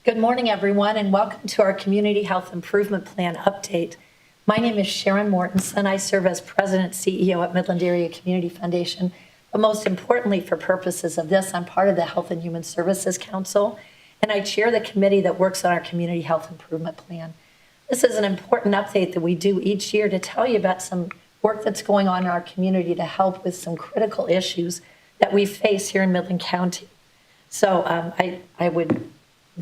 Good morning, everyone, and welcome to our Community Health Improvement Plan update. My name is Sharon Mortensen. I serve as President CEO at Midland Area Community Foundation, but most importantly, for purposes of this, I'm part of the Health and Human Services Council, and I chair the committee that works on our Community Health Improvement Plan. This is an important update that we do each year to tell you about some work that's going on in our community to help with some critical issues that we face here in Midland County. So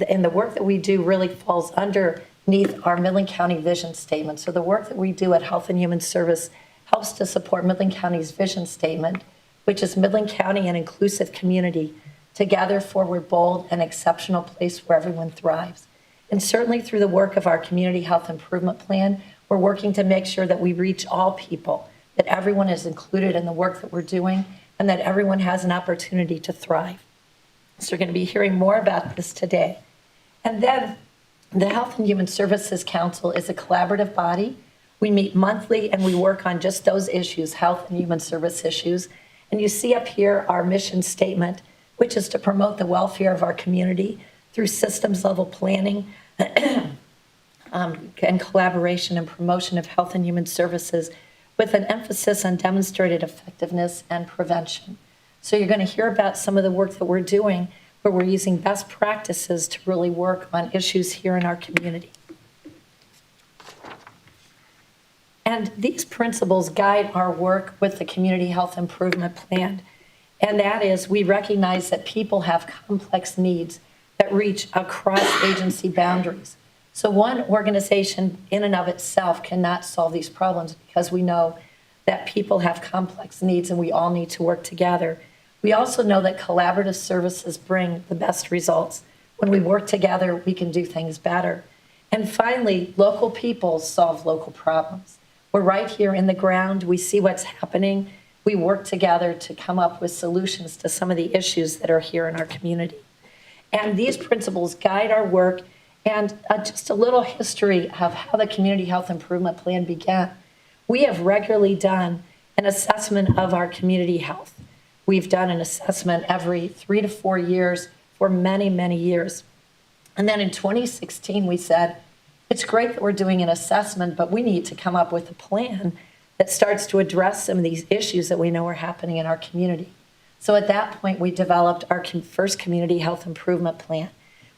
and the work that we do really falls underneath our Midland County vision statement. So the work that we do at Health and Human Service helps to support Midland County's vision statement, which is Midland County an inclusive community, together forward bold and exceptional place where everyone thrives. And certainly through the work of our Community Health Improvement Plan, we're working to make sure that we reach all people, that everyone is included in the work that we're doing, and that everyone has an opportunity to thrive. So we're going to be hearing more about this today. And then the Health and Human Services Council is a collaborative body. We meet monthly and we work on just those issues, health and human service issues. And you see up here our mission statement, which is to promote the welfare of our community through systems level planning and collaboration and promotion of health and human services with an emphasis on demonstrated effectiveness and prevention. So you're going to hear about some of the work that we're doing where we're using best practices to really work on issues here in our community. And these principles guide our work with the Community Health Improvement Plan. And that is, we recognize that people have complex needs that reach across agency boundaries. So one organization in and of itself cannot solve these problems because we know that people have complex needs and we all need to work together. We also know that collaborative services bring the best results. When we work together, we can do things better. And finally, local people solve local problems. We're right here in the ground. We see what's happening. We work together to come up with solutions to some of the issues that are here in our community. And these principles guide our work. And just a little history of how the Community Health Improvement Plan began. We have regularly done an assessment of our community health. We've done an assessment every 3 to 4 years for many, many years. And then in 2016, we said, it's great that we're doing an assessment, but we need to come up with a plan that starts to address some of these issues that we know are happening in our community. So at that point, we developed our first Community Health Improvement Plan.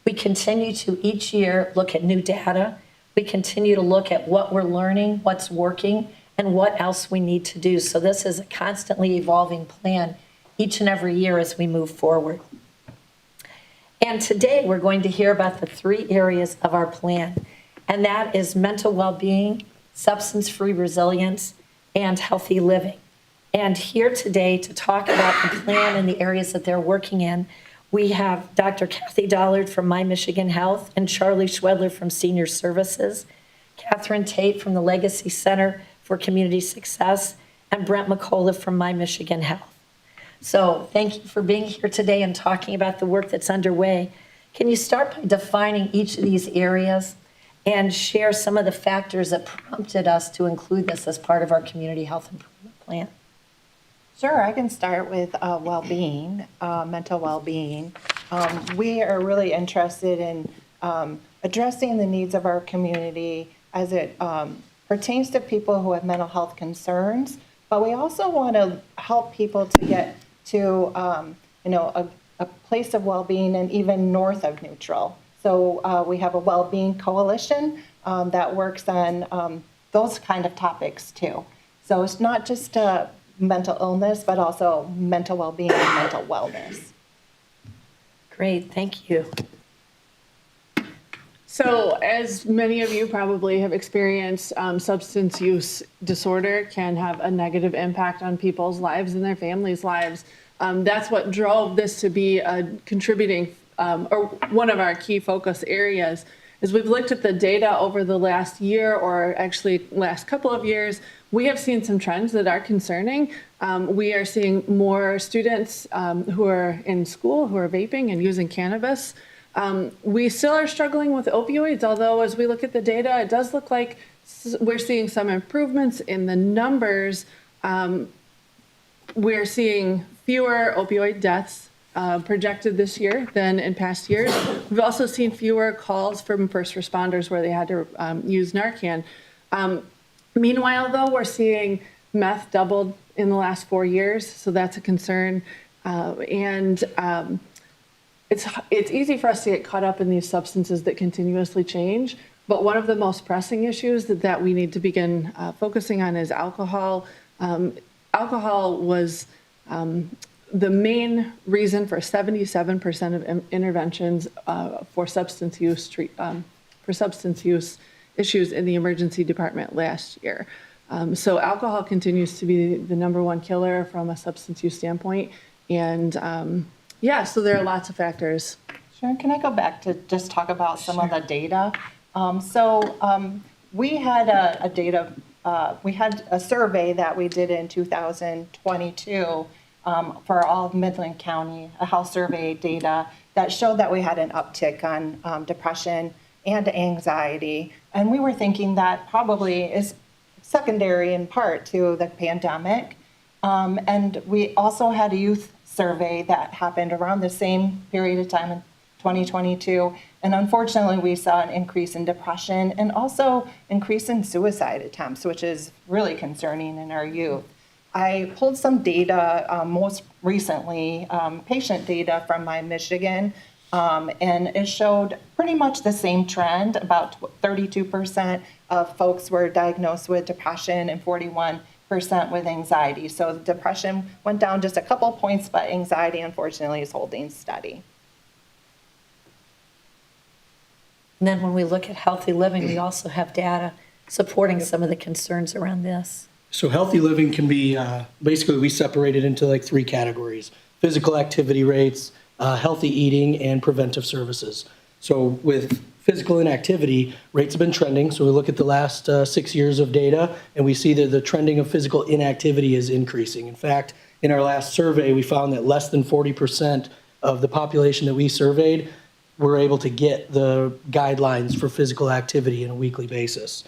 We continue to each year look at new data. We continue to look at what we're learning, what's working, and what else we need to do. So this is a constantly evolving plan each and every year as we move forward. And today we're going to hear about the 3 areas of our plan, and that is mental well-being, substance-free resilience, and healthy living. And here today to talk about the plan and the areas that they're working in, we have Dr. Kathy Dollard from My Michigan Health and Charlie Schwedler from Senior Services, Catherine Tate from the Legacy Center for Community Success, and Brent McCullough from My Michigan Health. So thank you for being here today and talking about the work that's underway. Can you start by defining each of these areas and share some of the factors that prompted us to include this as part of our Community Health Improvement Plan? Sure, I can start with well-being, mental well-being. We are really interested in addressing the needs of our community as it pertains to people who have mental health concerns, but we also want to help people to get to a place of well-being and even north of neutral. So we have a well-being coalition that works on those kind of topics too. So it's not just mental illness, but also mental well-being and mental wellness. Great, thank you. So as many of you probably have experienced, substance use disorder can have a negative impact on people's lives and their families' lives. That's what drove this to be a contributing, or one of our key focus areas. As we've looked at the data over the last year, or actually last couple of years, we have seen some trends that are concerning. We are seeing more students who are in school who are vaping and using cannabis. We still are struggling with opioids, although as we look at the data, it does look like we're seeing some improvements in the numbers. We're seeing fewer opioid deaths. projected this year than in past years. We've also seen fewer calls from first responders where they had to use Narcan. Meanwhile, though, we're seeing meth doubled in the last 4 years, so that's a concern. It's easy for us to get caught up in these substances that continuously change, but one of the most pressing issues that we need to begin focusing on is alcohol. Alcohol was the main reason for 77% of interventions for substance use issues in the emergency department last year. So alcohol continues to be the number one killer from a substance use standpoint. And so there are lots of factors. Sharon, can I go back to just talk about some of the data? We had we had a survey that we did in 2022 for all of Midland County, a health survey data that showed that we had an uptick on depression and anxiety. And we were thinking that probably is secondary in part to the pandemic. And we also had a youth survey that happened around the same period of time in 2022. And unfortunately, we saw an increase in depression and also increase in suicide attempts, which is really concerning in our youth. I pulled some data, most recently, patient data from my Michigan, and it showed pretty much the same trend. About 32% of folks were diagnosed with depression and 41% with anxiety. So the depression went down just a couple points, but anxiety, unfortunately, is holding steady. And then when we look at healthy living, we also have data supporting some of the concerns around this. So healthy living can be, basically we separate it into like 3 categories: physical activity rates, healthy eating, and preventive services. So with physical inactivity, rates have been trending. So we look at the last 6 years of data, and we see that the trending of physical inactivity is increasing. In fact, in our last survey, we found that less than 40% of the population that we surveyed were able to get the guidelines for physical activity on a weekly basis.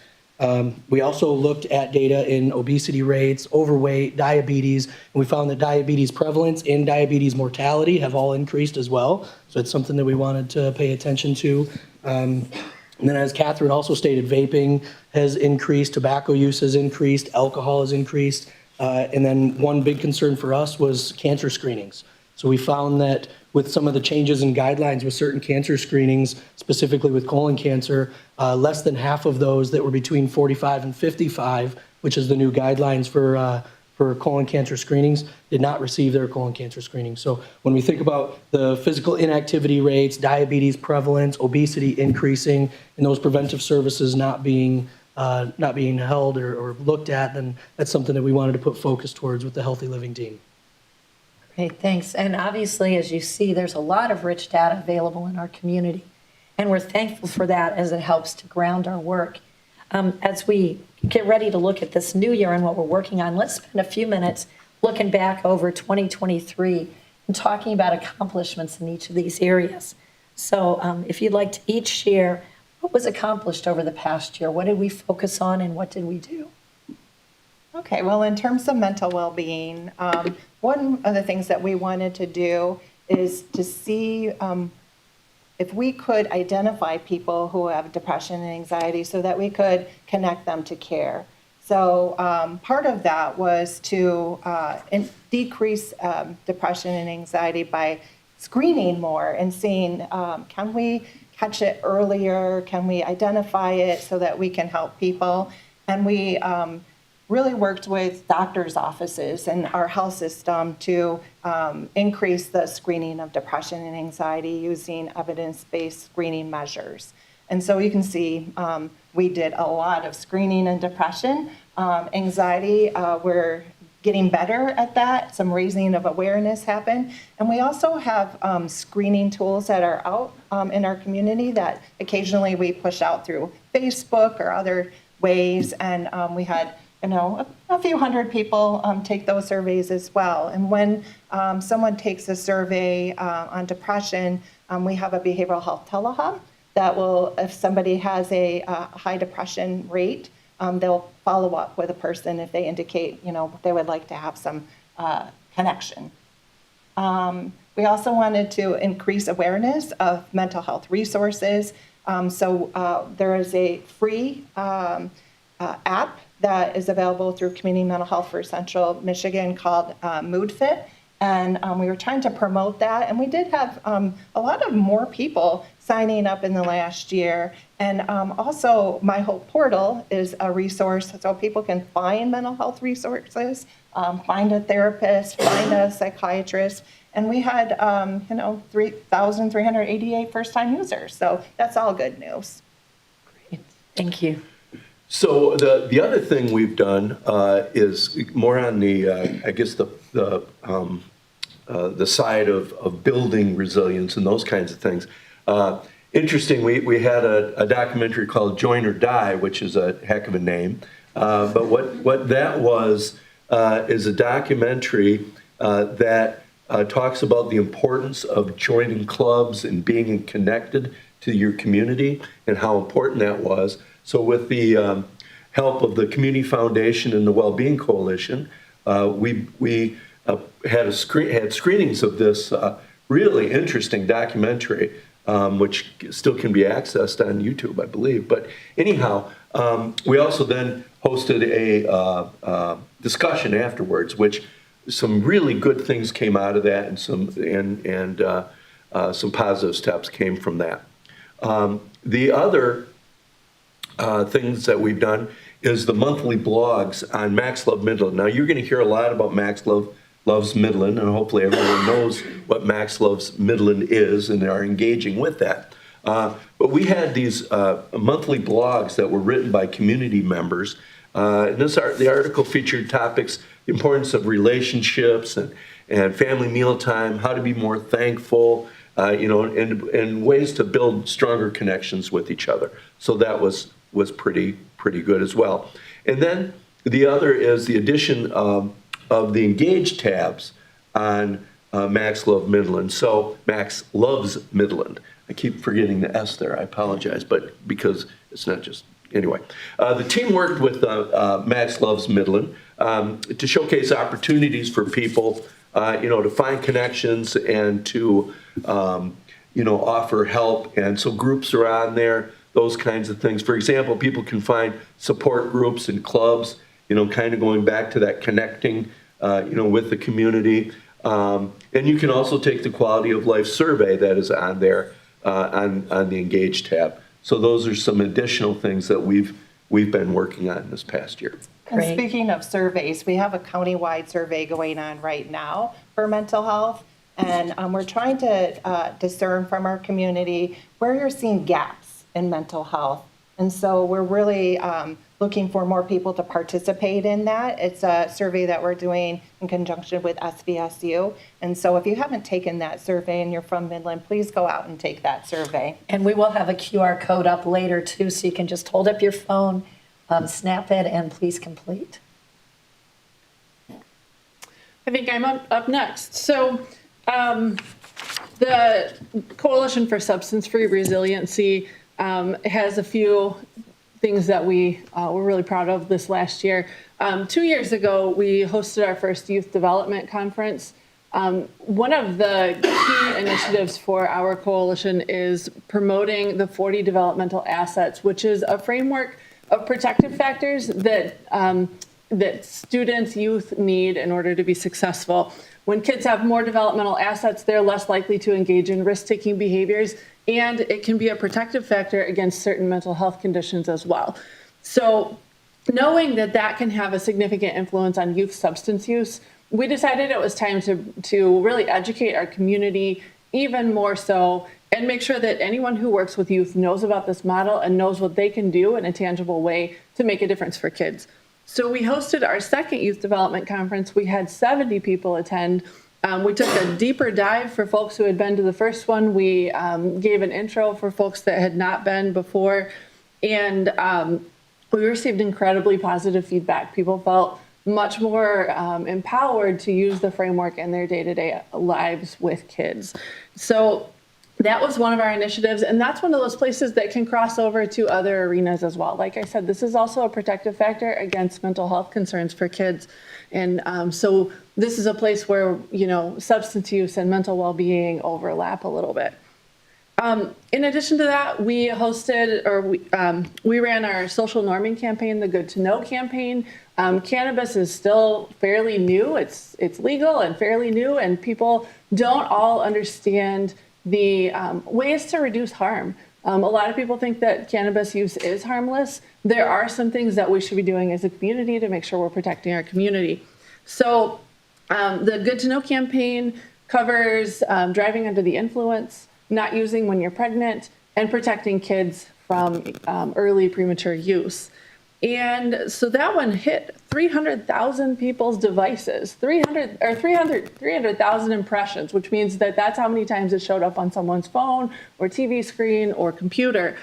We also looked at data in obesity rates, overweight, diabetes, and we found that diabetes prevalence and diabetes mortality have all increased as well. So it's something that we wanted to pay attention to. And then, as Catherine also stated, vaping has increased, tobacco use has increased, alcohol has increased. And then one big concern for us was cancer screenings. So we found that with some of the changes in guidelines with certain cancer screenings, specifically with colon cancer, less than half of those that were between 45 and 55, which is the new guidelines for colon cancer screenings, did not receive their colon cancer screening. So when we think about the physical inactivity rates, diabetes prevalence, obesity increasing, and those preventive services not being held or looked at, then that's something that we wanted to put focus towards with the Healthy Living team. Great, thanks. And obviously, as you see, there's a lot of rich data available in our community. And we're thankful for that as it helps to ground our work. As we get ready to look at this new year and what we're working on, let's spend a few minutes looking back over 2023 and talking about accomplishments in each of these areas. So if you'd like to each share what was accomplished over the past year, what did we focus on and what did we do? Okay, well, in terms of mental well-being, one of the things that we wanted to do is to see if we could identify people who have depression and anxiety so that we could connect them to care. So part of that was to decrease depression and anxiety by screening more and seeing, can we catch it earlier? Can we identify it so that we can help people? And we really worked with doctors' offices and our health system to increase the screening of depression and anxiety using evidence-based screening measures. And so you can see we did a lot of screening in depression. Anxiety, we're getting better at that. Some raising of awareness happened. And we also have screening tools that are out in our community that occasionally we push out through Facebook or other ways. And we had a few hundred people take those surveys as well. And when someone takes a survey on depression, we have a behavioral health telehub that will, if somebody has a high depression rate, they'll follow up with a person if they indicate, they would like to have some connection. We also wanted to increase awareness of mental health resources. There is a free app that is available through Community Mental Health for Central Michigan called MoodFit. And we were trying to promote that. And we did have a lot of more people signing up in the last year. And also, My Hope Portal is a resource so people can find mental health resources, find a therapist, find a psychiatrist. And we had, 3,388 first-time users. So that's all good news. Great. Thank you. So the other thing we've done is more on the side of building resilience and those kinds of things. Interesting, we had a documentary called Join or Die, which is a heck of a name. But what that was is a documentary that talks about the importance of joining clubs and being connected to your community and how important that was. So with the help of the Community Foundation and the Wellbeing Coalition, we had screenings of this really interesting documentary, which still can be accessed on YouTube, I believe. But anyhow, we also then hosted a discussion afterwards, which some really good things came out of that, and some positive steps came from that. The other things that we've done is the monthly blogs on Max Love Midland. Now, you're going to hear a lot about Max Loves Midland, and hopefully everyone knows what Max Loves Midland is and are engaging with that. But we had these monthly blogs that were written by community members. And the article featured topics, the importance of relationships and family mealtime, how to be more thankful, and ways to build stronger connections with each other. So that was pretty good as well. And then the other is the addition of the Engage tabs on Max Love Midland. So Max Loves Midland. I keep forgetting the S there. I apologize, but because it's not just anyway. The team worked with Max Loves Midland to showcase opportunities for people, to find connections and to offer help. And so groups are on there, those kinds of things. For example, people can find support groups and clubs, kind of going back to that connecting, with the community. And you can also take the quality of life survey that is on there on the Engage tab. So those are some additional things that we've been working on this past year. And Great. speaking of surveys, we have a countywide survey going on right now for mental health. And we're trying to discern from our community where you're seeing gaps in mental health. And so we're really looking for more people to participate in that. It's a survey that we're doing in conjunction with SVSU. And so if you haven't taken that survey and you're from Midland, please go out and take that survey. And we will have a QR code up later too, so you can just hold up your phone, snap it, and please complete. I think I'm up next. So the Coalition for Substance-Free Resiliency has a few things that we were really proud of this last year. 2 years ago, we hosted our first youth development conference. One of the key initiatives for our coalition is promoting the 40 developmental assets, which is a framework of protective factors that students, youth need in order to be successful. When kids have more developmental assets, they're less likely to engage in risk-taking behaviors, and it can be a protective factor against certain mental health conditions as well. So knowing that that can have a significant influence on youth substance use, we decided it was time to really educate our community even more so and make sure that anyone who works with youth knows about this model and knows what they can do in a tangible way to make a difference for kids. So we hosted our second youth development conference. We had 70 people attend. We took a deeper dive for folks who had been to the first one. We gave an intro for folks that had not been before. And we received incredibly positive feedback. People felt much more empowered to use the framework in their day-to-day lives with kids. So that was one of our initiatives, and that's one of those places that can cross over to other arenas as well. Like I said, this is also a protective factor against mental health concerns for kids. And so this is a place where, substance use and mental well-being overlap a little bit. In addition to that, we hosted, or we ran our social norming campaign, the Good to Know campaign. Cannabis is still fairly new. It's legal and fairly new, and people don't all understand the ways to reduce harm. A lot of people think that cannabis use is harmless. There are some things that we should be doing as a community to make sure we're protecting our community. So the Good to Know campaign covers driving under the influence, not using when you're pregnant, and protecting kids from early premature use. And so that one hit 300,000 people's devices, 300,000 impressions, which means that that's how many times it showed up on someone's phone or TV screen or computer.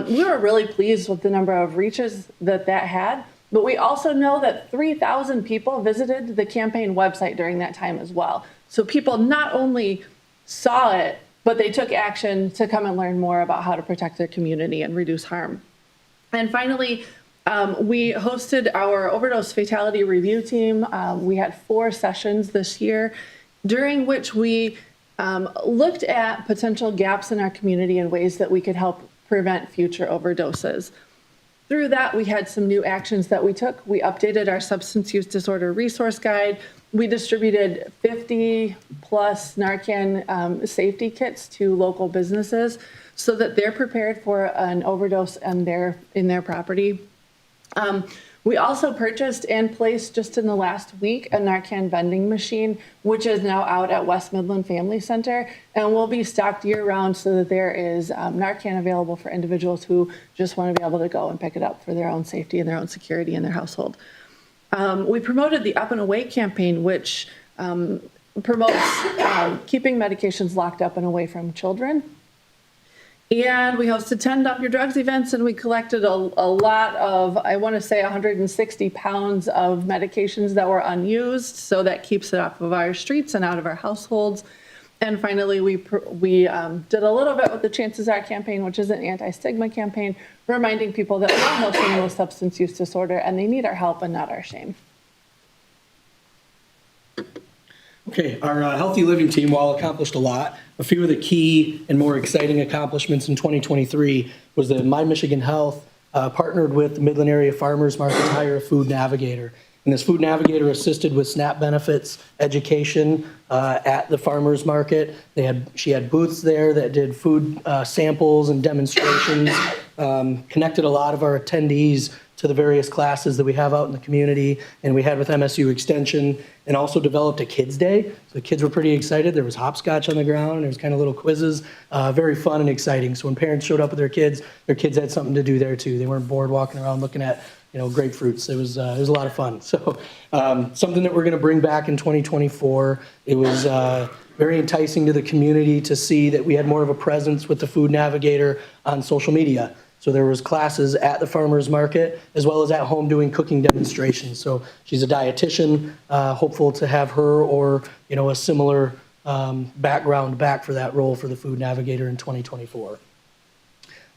We were really pleased with the number of reaches that had, but we also know that 3,000 people visited the campaign website during that time as well. So people not only saw it, but they took action to come and learn more about how to protect their community and reduce harm. And finally, we hosted our overdose fatality review team. We had 4 sessions this year, during which we looked at potential gaps in our community and ways that we could help prevent future overdoses. Through that, we had some new actions that we took. We updated our substance use disorder resource guide. We distributed 50 plus Narcan safety kits to local businesses so that they're prepared for an overdose in their property. We also purchased and placed just in the last week a Narcan vending machine, which is now out at West Midland Family Center and will be stocked year round so that there is Narcan available for individuals who just want to be able to go and pick it up for their own safety and their own security in their household. We promoted the Up and Away campaign, which promotes keeping medications locked up and away from children. And we hosted 10 Dump Your Drugs events, and we collected a lot of, I want to say 160 pounds of medications that were unused, so that keeps it off of our streets and out of our households. And finally, we did a little bit with the Chances Are campaign, which is an anti-stigma campaign, reminding people that we all know someone with substance use disorder, and they need our help and not our shame. Okay, our Healthy Living team, while accomplished a lot, a few of the key and more exciting accomplishments in 2023 was that My Michigan Health partnered with the Midland Area Farmers Market to hire a food navigator. And this food navigator assisted with SNAP benefits, education at the farmers market. She had booths there that did food samples and demonstrations, connected a lot of our attendees to the various classes that we have out in the community, and we had with MSU Extension, and also developed a kids' day. So the kids were pretty excited. There was hopscotch on the ground, and there was kind of little quizzes, very fun and exciting. So when parents showed up with their kids had something to do there too. They weren't bored walking around looking at grapefruits. It was a lot of fun. So something that we're going to bring back in 2024. It was very enticing to the community to see that we had more of a presence with the food navigator on social media. So there was classes at the farmers market as well as at home doing cooking demonstrations. So she's a dietitian, hopeful to have her or a similar background back for that role for the food navigator in 2024.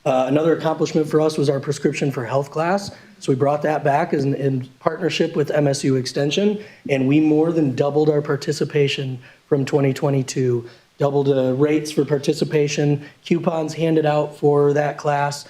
Another accomplishment for us was our prescription for health class. So we brought that back in partnership with MSU Extension, and we more than doubled our participation from 2022. Doubled the rates for participation, coupons handed out for that class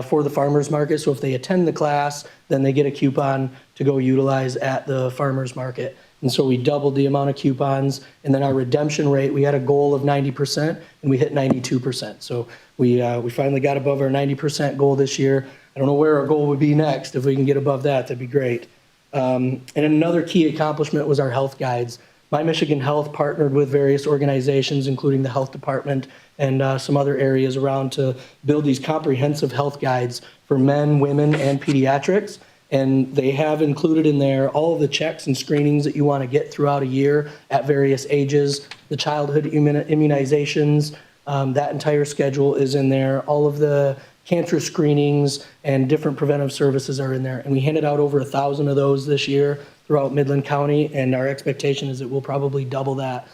for the farmers market. So if they attend the class, then they get a coupon to go utilize at the farmers market. And so we doubled the amount of coupons, and then our redemption rate, we had a goal of 90%, and we hit 92%. So we finally got above our 90% goal this year. I don't know where our goal would be next. If we can get above that, that'd be great. And another key accomplishment was our health guides. My Michigan Health partnered with various organizations, including the health department and some other areas around, to build these comprehensive health guides for men, women, and pediatrics. And they have included in there all of the checks and screenings that you want to get throughout a year at various ages, the childhood immunizations, that entire schedule is in there. All of the cancer screenings and different preventive services are in there. And we handed out over 1,000 of those this year throughout Midland County, and our expectation is that we'll probably double that,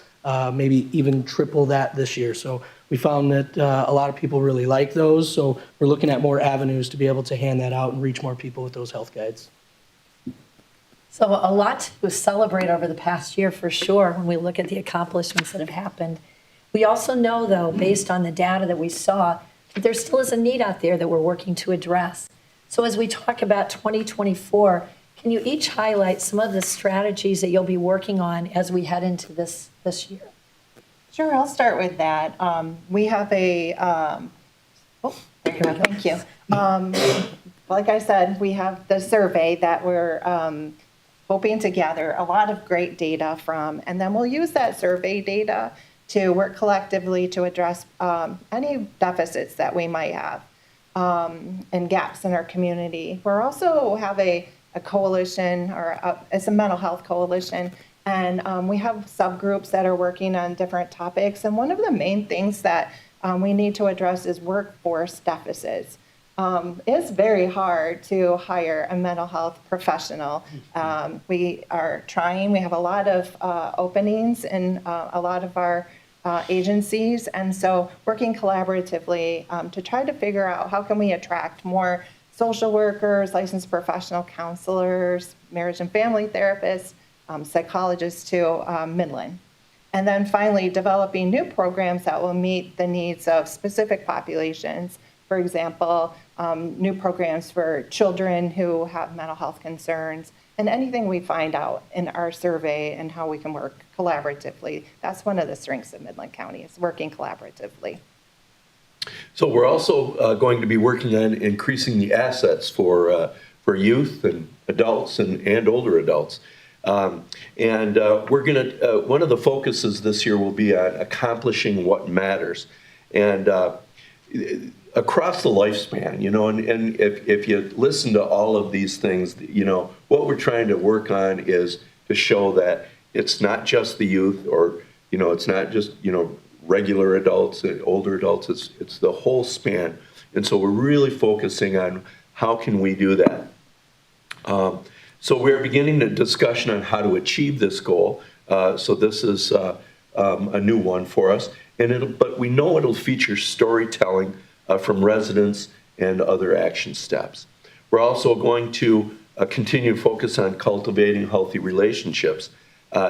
maybe even triple that this year. So We found that a lot of people really like those, so we're looking at more avenues to be able to hand that out and reach more people with those health guides. So a lot to celebrate over the past year for sure when we look at the accomplishments that have happened. We also know, though, based on the data that we saw, that there still is a need out there that we're working to address. So as we talk about 2024, can you each highlight some of the strategies that you'll be working on as we head into this year? Sure, I'll start with that. We have a, there you go, thank you. Like I said, we have the survey that we're hoping to gather a lot of great data from, and then we'll use that survey data to work collectively to address any deficits that we might have and gaps in our community. We're also have a coalition, it's a mental health coalition, and we have subgroups that are working on different topics. And one of the main things that we need to address is workforce deficits. It's very hard to hire a mental health professional. We are trying, we have a lot of openings in a lot of our agencies, and so working collaboratively to try to figure out how can we attract more social workers, licensed professional counselors, marriage and family therapists, psychologists to Midland. And then finally, developing new programs that will meet the needs of specific populations. For example, new programs for children who have mental health concerns, and anything we find out in our survey and how we can work collaboratively. That's one of the strengths of Midland County, is working collaboratively. So we're also going to be working on increasing the assets for youth and adults and older adults. We're going to, one of the focuses this year will be on accomplishing what matters. And across the lifespan, you know, and if you listen to all of these things, you know, what we're trying to work on is to show that it's not just the youth, or, you know, it's not just, you know, regular adults and older adults, it's the whole span. And so we're really focusing on how can we do that. So we're beginning a discussion on how to achieve this goal. So this is a new one for us, but we know it'll feature storytelling from residents and other action steps. We're also going to continue to focus on cultivating healthy relationships.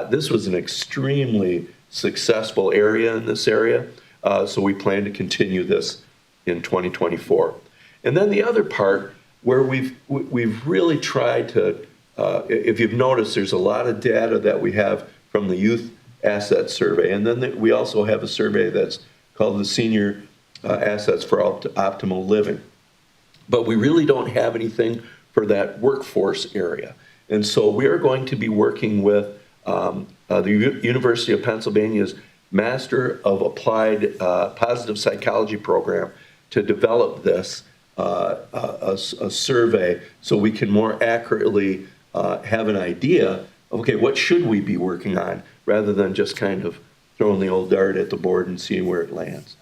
This was an extremely successful area in this area, so we plan to continue this in 2024. And then the other part where we've really tried to, if you've noticed, there's a lot of data that we have from the Youth Asset Survey, and then we also have a survey that's called the Senior Assets for Optimal Living. But we really don't have anything for that workforce area. And so we are going to be working with the University of Pennsylvania's Master of Applied Positive Psychology program to develop this a survey so we can more accurately have an idea of, okay, what should we be working on, rather than just kind of throwing the old dart at the board and seeing where it lands.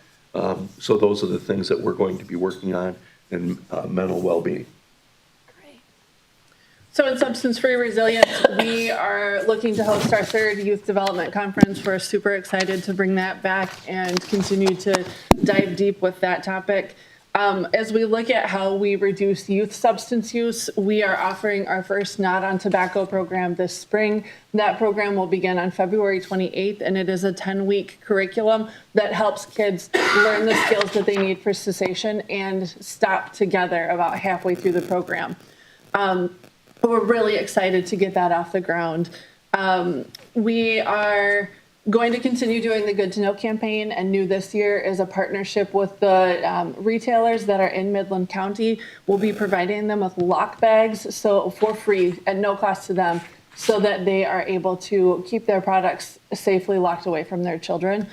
So those are the things that we're going to be working on in mental well-being. So in substance-free resilience, we are looking to host our third youth development conference. We're super excited to bring that back and continue to dive deep with that topic. As we look at how we reduce youth substance use, we are offering our first Not on Tobacco program this spring. That program will begin on February 28th, and it is a 10-week curriculum that helps kids learn the skills that they need for cessation and stop together about halfway through the program. We're really excited to get that off the ground. We are going to continue doing the Good to Know campaign, and new this year is a partnership with the retailers that are in Midland County. We'll be providing them with lock bags, so for free at no cost to them, so that they are able to keep their products safely locked away from their children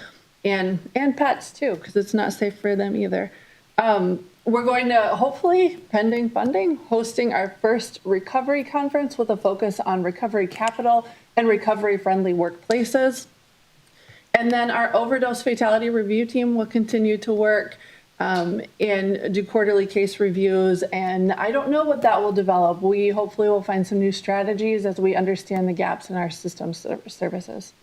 and pets too, because it's not safe for them either. We're going to, hopefully, pending funding, hosting our first recovery conference with a focus on recovery capital and recovery-friendly workplaces. And then our overdose fatality review team will continue to work and do quarterly case reviews. And I don't know what that will develop. We hopefully will find some new strategies as we understand the gaps in our system services.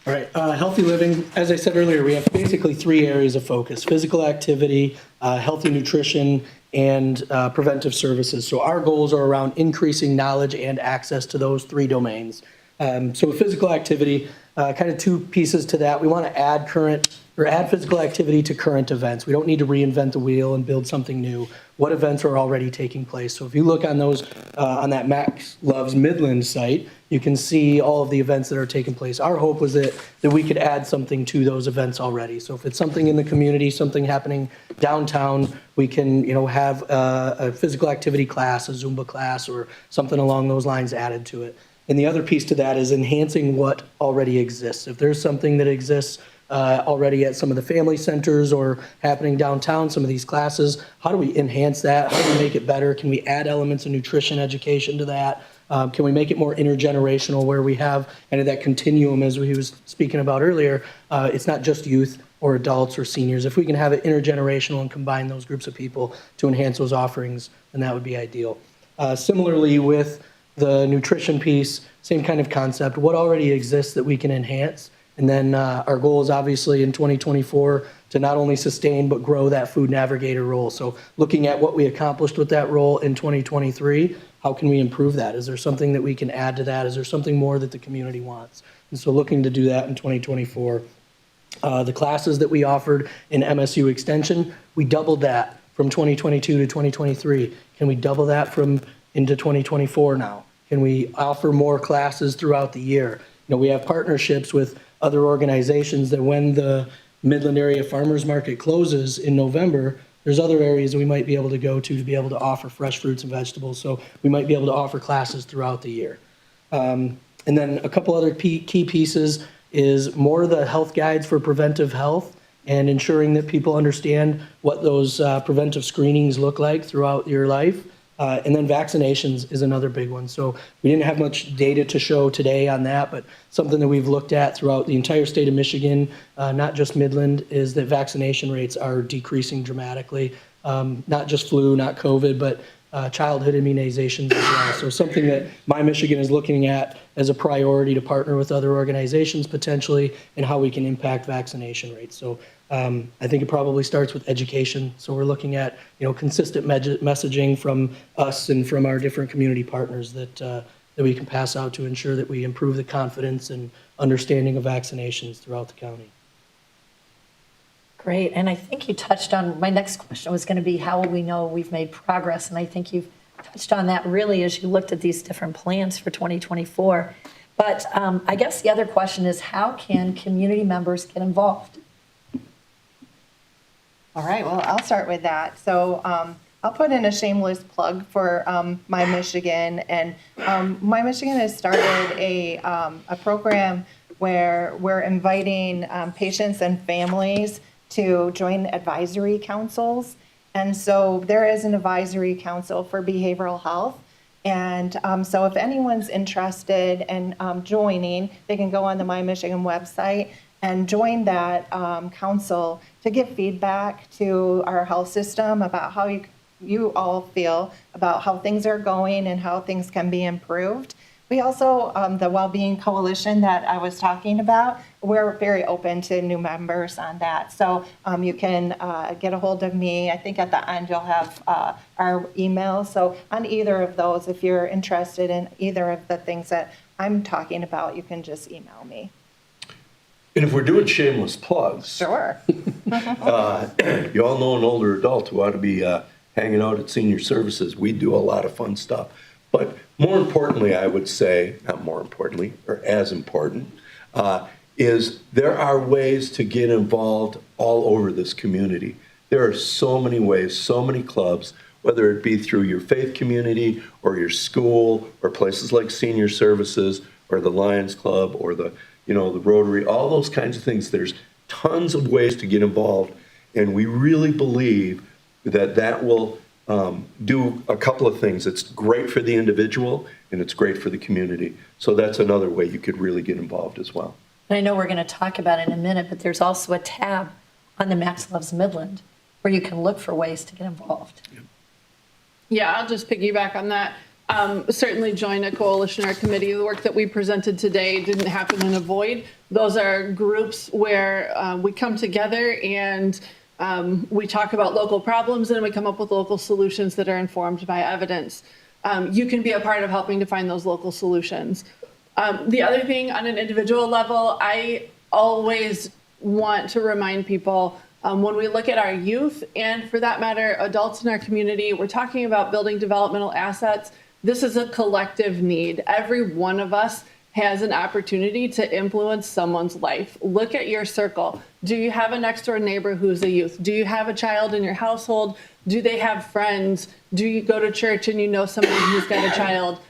All right, healthy living, as I said earlier, we have basically 3 areas of focus: physical activity, healthy nutrition, and preventive services. So our goals are around increasing knowledge and access to those 3 domains. So with physical activity, kind of 2 pieces to that. We want to add physical activity to current events. We don't need to reinvent the wheel and build something new. What events are already taking place? So if you look on those, on that Max Loves Midland site, you can see all of the events that are taking place. Our hope was that we could add something to those events already. So if it's something in the community, something happening downtown, we can, have a physical activity class, a Zumba class, or something along those lines added to it. And the other piece to that is enhancing what already exists. If there's something that exists already at some of the family centers or happening downtown, some of these classes, how do we enhance that? How do we make it better? Can we add elements of nutrition education to that? Can we make it more intergenerational, where we have kind of that continuum, as we was speaking about earlier? It's not just youth or adults or seniors. If we can have it intergenerational and combine those groups of people to enhance those offerings, then that would be ideal. Similarly, with the nutrition piece, same kind of concept. What already exists that we can enhance? And then our goal is obviously in 2024 to not only sustain but grow that food navigator role. So looking at what we accomplished with that role in 2023, how can we improve that? Is there something that we can add to that? Is there something more that the community wants? And so looking to do that in 2024. The classes that we offered in MSU Extension, we doubled that from 2022 to 2023. Can we double that into 2024 now? Can we offer more classes throughout the year? We have partnerships with other organizations that when the Midland Area Farmers Market closes in November, there's other areas we might be able to go to be able to offer fresh fruits and vegetables. So we might be able to offer classes throughout the year. And then a couple other key pieces is more of the health guides for preventive health and ensuring that people understand what those preventive screenings look like throughout your life. And then vaccinations is another big one. So we didn't have much data to show today on that, but something that we've looked at throughout the entire state of Michigan, not just Midland, is that vaccination rates are decreasing dramatically. Not just flu, not COVID, but childhood immunizations as well. So something that My Michigan is looking at as a priority to partner with other organizations potentially and how we can impact vaccination rates. So I think it probably starts with education. So we're looking at consistent messaging from us and from our different community partners that we can pass out to ensure that we improve the confidence and understanding of vaccinations throughout the county. Great, and I think you touched on, my next question was going to be, how will we know we've made progress? And I think you've touched on that really as you looked at these different plans for 2024. But I guess the other question is, how can community members get involved? All right, well, I'll start with that. So I'll put in a shameless plug for My Michigan. And My Michigan has started a program where we're inviting patients and families to join advisory councils. And so there is an advisory council for behavioral health. And so if anyone's interested in joining, they can go on the My Michigan website and join that council to give feedback to our health system about how you all feel about how things are going and how things can be improved. We also, the Wellbeing Coalition that I was talking about, we're very open to new members on that. So you can get a hold of me. I think at the end you'll have our email. So on either of those, if you're interested in either of the things that I'm talking about, you can just email me. And if we're doing shameless plugs, Sure. you all know an older adult who ought to be hanging out at senior services. We do a lot of fun stuff. But more importantly, I would say, not more importantly, or as important, is there are ways to get involved all over this community. There are so many ways, so many clubs, whether it be through your faith community or your school or places like senior services or the Lions Club or the Rotary, all those kinds of things. There's tons of ways to get involved, and we really believe that will do a couple of things. It's great for the individual, and it's great for the community. So that's another way you could really get involved as well. And I know we're going to talk about it in a minute, but there's also a tab on the Max Loves Midland where you can look for ways to get involved. Yeah, I'll just piggyback on that. certainly join a coalition or committee. The work that we presented today didn't happen in a void. Those are groups where we come together and we talk about local problems and we come up with local solutions that are informed by evidence. You can be a part of helping to find those local solutions. The other thing on an individual level, I always want to remind people when we look at our youth and for that matter, adults in our community, we're talking about building developmental assets. This is a collective need. Every one of us has an opportunity to influence someone's life. Look at your circle. Do you have a next door neighbor who's a youth? Do you have a child in your household? Do they have friends? Do you go to church and you know somebody who's got a child?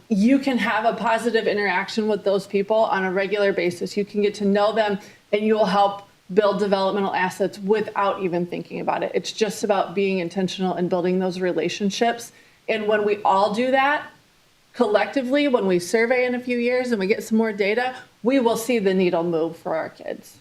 You can have a positive interaction with those people on a regular basis. You can get to know them and you will help build developmental assets without even thinking about it. It's just about being intentional and building those relationships. And when we all do that, collectively, when we survey in a few years and we get some more data, we will see the needle move for our kids.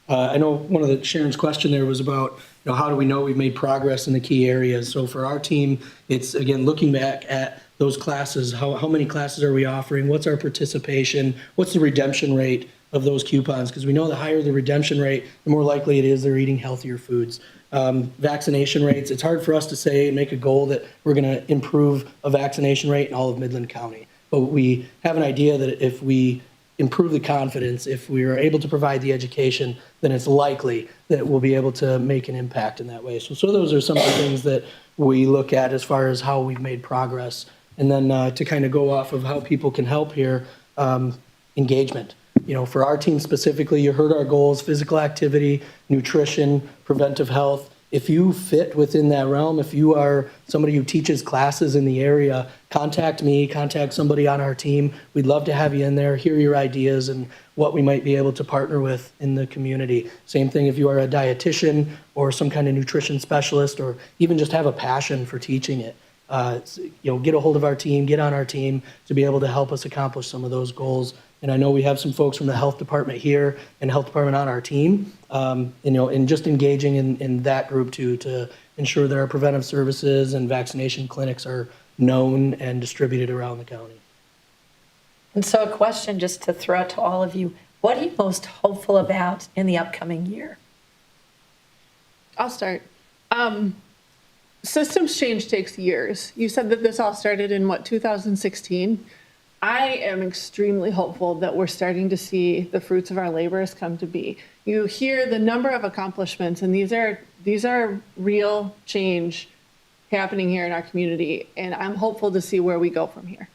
I know one of Sharon's question there was about, how do we know we've made progress in the key areas? So for our team, it's again, looking back at those classes, how many classes are we offering? What's our participation? What's the redemption rate of those coupons? Because we know the higher the redemption rate, the more likely it is they're eating healthier foods. Vaccination rates, it's hard for us to say and make a goal that we're going to improve a vaccination rate in all of Midland County. But we have an idea that if we improve the confidence, if we are able to provide the education, then it's likely that we'll be able to make an impact in that way. So those are some of the things that we look at as far as how we've made progress. And then to kind of go off of how people can help here, engagement. For our team specifically, you heard our goals: physical activity, nutrition, preventive health. If you fit within that realm, if you are somebody who teaches classes in the area, contact me, contact somebody on our team. We'd love to have you in there, hear your ideas and what we might be able to partner with in the community. Same thing if you are a dietitian or some kind of nutrition specialist, or even just have a passion for teaching it. Get a hold of our team, get on our team to be able to help us accomplish some of those goals. And I know we have some folks from the health department here and health department on our team, and just engaging in that group too, to ensure that our preventive services and vaccination clinics are known and distributed around the county. And so a question just to throw out to all of you, what are you most hopeful about in the upcoming year? I'll start. Systems change takes years. You said that this all started in 2016? I am extremely hopeful that we're starting to see the fruits of our labors come to be. You hear the number of accomplishments, and these are real change happening here in our community, and I'm hopeful to see where we go from here.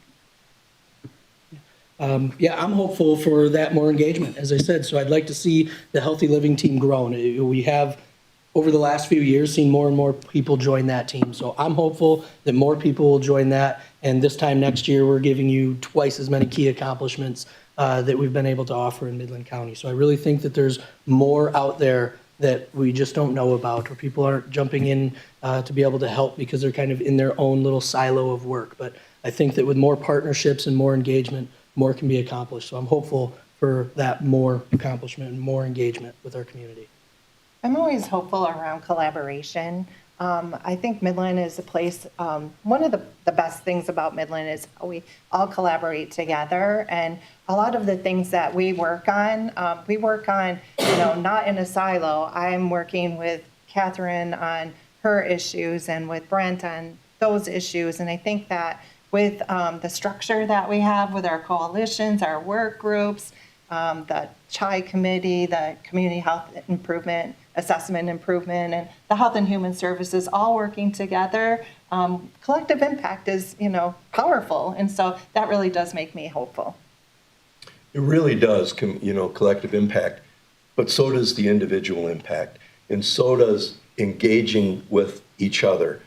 I'm hopeful for that more engagement, as I said. So I'd like to see the Healthy Living team grown. We have, over the last few years, seen more and more people join that team. So I'm hopeful that more people will join that. And this time next year, we're giving you twice as many key accomplishments that we've been able to offer in Midland County. So I really think that there's more out there that we just don't know about, or people aren't jumping in to be able to help because they're kind of in their own little silo of work. But I think that with more partnerships and more engagement, more can be accomplished. So I'm hopeful for that more accomplishment and more engagement with our community. I'm always hopeful around collaboration. I think Midland is a place, one of the best things about Midland is we all collaborate together, and a lot of the things that we work on, not in a silo. I'm working with Catherine on her issues and with Brent on those issues, and I think that with the structure that we have with our coalitions, our work groups, the CHI committee, the community health improvement, assessment improvement, and the health and human services all working together, collective impact is, powerful. And so that really does make me hopeful. It really does, collective impact, but so does the individual impact, and so does engaging with each other.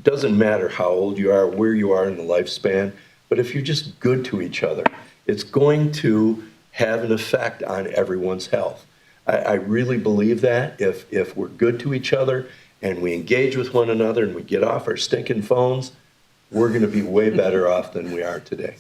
Doesn't matter how old you are, where you are in the lifespan, but if you're just good to each other, it's going to have an effect on everyone's health. I really believe that if we're good to each other and we engage with one another and we get off our stinking phones, we're going to be way better off than we are today.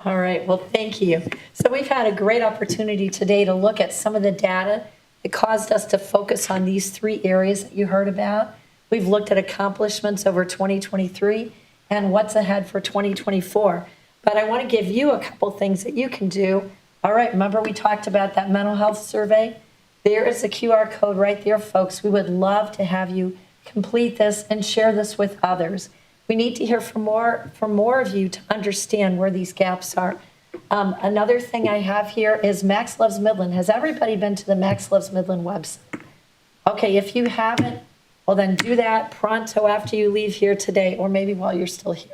All right, well, thank you. So we've had a great opportunity today to look at some of the data that caused us to focus on these three areas that you heard about. We've looked at accomplishments over 2023 and what's ahead for 2024. But I want to give you a couple things that you can do. All right, remember we talked about that mental health survey? There is a QR code right there, folks. We would love to have you complete this and share this with others. We need to hear from more of you to understand where these gaps are. Another thing I have here is Max Loves Midland. Has everybody been to the Max Loves Midland website? Okay, if you haven't, well then do that pronto after you leave here today, or maybe while you're still here.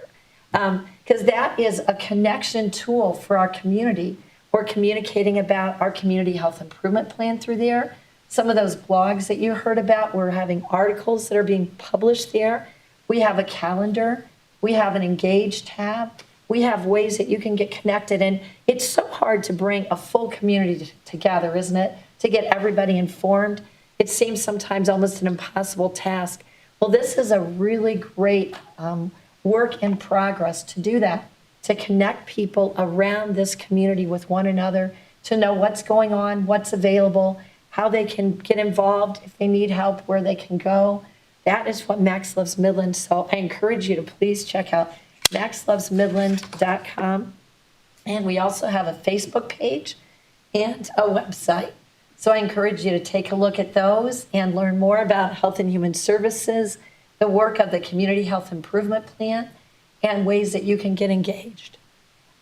Because that is a connection tool for our community. We're communicating about our community health improvement plan through there. Some of those blogs that you heard about, we're having articles that are being published there. We have a calendar. We have an engage tab. We have ways that you can get connected. And it's so hard to bring a full community together, isn't it? To get everybody informed. It seems sometimes almost an impossible task. Well, this is a really great work in progress to do that, to connect people around this community with one another, to know what's going on, what's available, how they can get involved, if they need help, where they can go. That is what Max Loves Midland. So I encourage you to please check out MaxLovesMidland.com. And we also have a Facebook page and a website. So I encourage you to take a look at those and learn more about Health and Human Services, the work of the Community Health Improvement Plan, and ways that you can get engaged.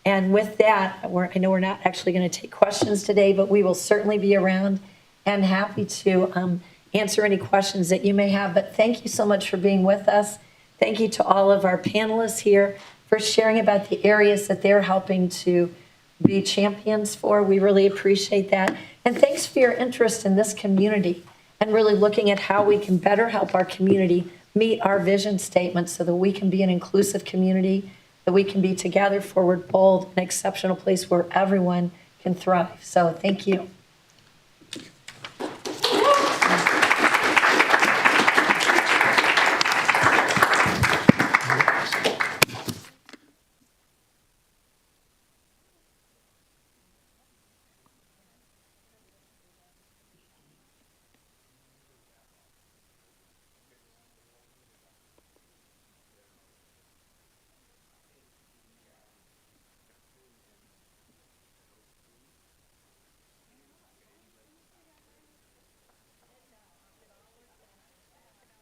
And with that, I know we're not actually going to take questions today, but we will certainly be around and happy to answer any questions that you may have. But thank you so much for being with us. Thank you to all of our panelists here for sharing about the areas that they're helping to be champions for. We really appreciate that. And thanks for your interest in this community and really looking at how we can better help our community meet our vision statement so that we can be an inclusive community, that we can be together, forward, bold, an exceptional place where everyone can thrive. So thank you.